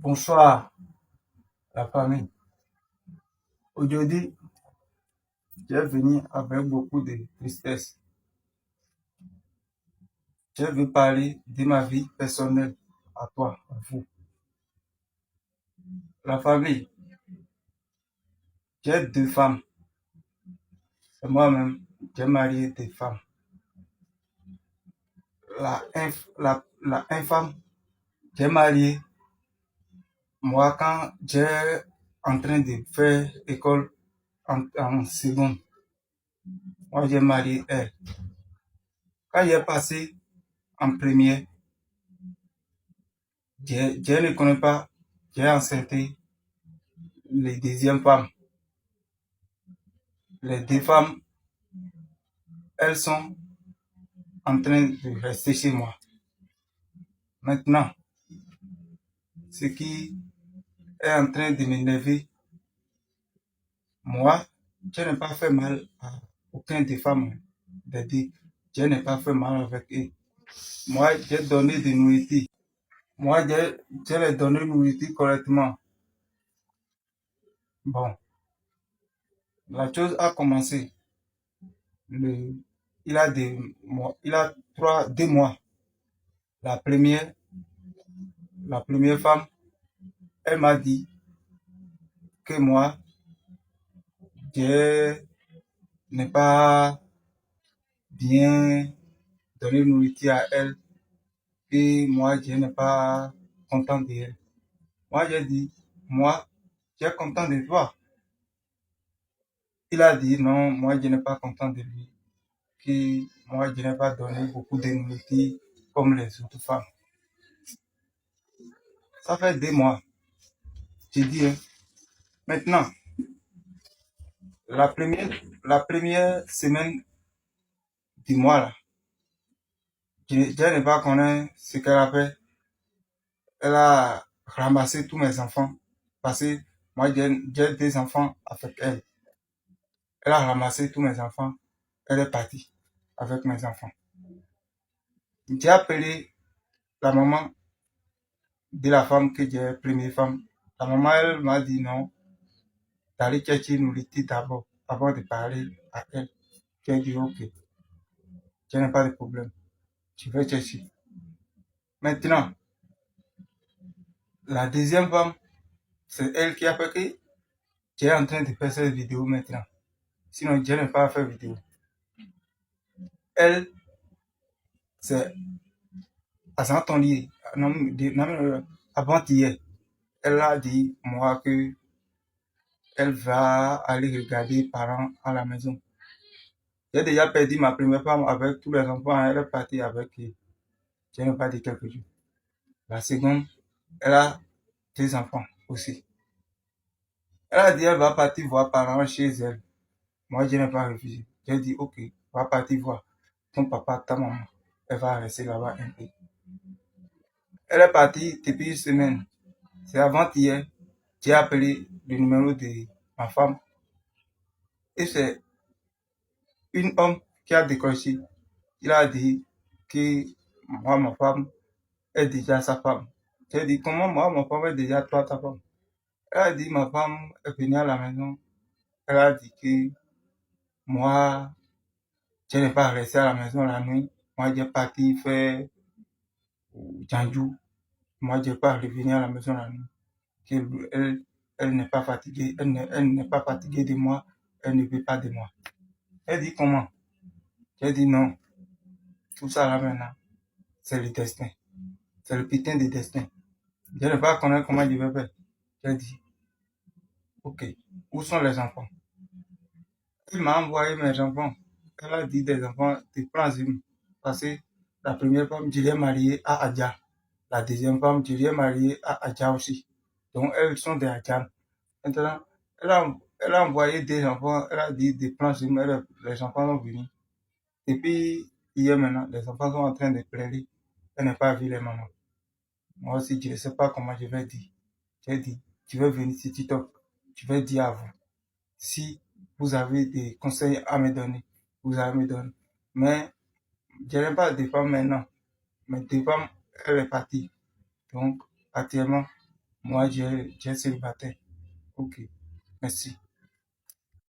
Bonsoir, la famille. Aujourd'hui, j'ai venu avec beaucoup de tristesse. Je veux parler de ma vie personnelle à toi, à vous. La famille, j'ai deux femmes. Et moi-même, j'ai marié deux femmes. La infâme, j'ai marié, moi, quand j'ai en train de faire école en seconde. Moi, j'ai marié elle. Quand j'ai passé en première, je ne connais pas, j'ai enceinté les deuxièmes femmes. Les deux femmes, elles sont en train de rester chez moi. Maintenant, ce qui est en train de m'énerver, moi, je n'ai pas fait mal à aucune des femmes des deux. Je n'ai pas fait mal avec eux. Moi, j'ai donné de nourriture. Moi, je leur ai donné nourriture correctement. Bon, la chose a commencé. Il a 2 mois. La première femme, elle m'a dit que moi, je n'ai pas bien donné nourriture à elle et moi, je n'ai pas content d'elle. Moi, j'ai dit, moi, je suis content de toi. Il a dit, non, moi, je n'ai pas content de lui, que moi, je n'ai pas donné beaucoup de nourriture comme les autres femmes. Ça fait 2 mois. J'ai dit, hein. Maintenant, la première semaine du mois, là, je n'ai pas connu ce qu'elle a fait. Elle a ramassé tous mes enfants parce que moi, j'ai 2 enfants avec elle. Elle a ramassé tous mes enfants. Elle est partie avec mes enfants. J'ai appelé la maman de la femme que j'ai, première femme. La maman, elle m'a dit non, d'aller chercher une nourriture d'abord, avant de parler à elle. J'ai dit ok, je n'ai pas de problème. Je vais chercher. Maintenant, la deuxième femme, c'est elle qui a fait que j'ai en train de faire cette vidéo maintenant. Sinon, je n'ai pas fait vidéo. Elle, c'est à son atelier, avant-hier, elle a dit moi que elle va aller regarder parents à la maison. J'ai déjà perdu ma première femme avec tous les enfants, elle est partie avec eux. Je n'ai pas dit quelques jours. La seconde, elle a 2 enfants aussi. Elle a dit elle va partir voir parents chez elle. Moi, je n'ai pas refusé. J'ai dit ok, va partir voir ton papa, ta maman. Elle va rester là-bas un peu. Elle est partie depuis une semaine. C'est avant-hier, j'ai appelé le numéro de ma femme et c'est un homme qui a décroché. Il a dit que moi, ma femme, est déjà sa femme. J'ai dit comment moi, ma femme est déjà toi, ta femme. Elle a dit ma femme est venue à la maison. Elle a dit que moi, je n'ai pas resté à la maison la nuit. Moi, j'ai parti faire Djanjou. Moi, je n'ai pas revenu à la maison la nuit. Elle n'est pas fatiguée. Elle n'est pas fatiguée de moi. Elle ne veut pas de moi. Elle dit comment? J'ai dit non. Tout ça là maintenant, c'est le destin. C'est le putain de destin. Je ne vais pas connaître comment je vais faire. J'ai dit, ok, où sont les enfants? Il m'a envoyé mes enfants. Elle a dit des enfants, tu prends une. Parce que la première femme, je l'ai mariée à Adja. La deuxième femme, je l'ai mariée à Adja aussi. Donc, elles sont des Adjan. Maintenant, elle a envoyé des enfants. Elle a dit de prendre une. Les enfants sont venus. Et puis, hier maintenant, les enfants sont en train de pleurer. Elle n'a pas vu les mamans. Moi aussi, je ne sais pas comment je vais dire. J'ai dit, je vais venir sur TikTok. Je vais dire à vous. Si vous avez des conseils à me donner, vous allez me donner. Mais je n'ai pas de femmes maintenant. Mes 2 femmes, elle est partie. Donc, actuellement, Moi, j'ai célibataire. Ok, merci.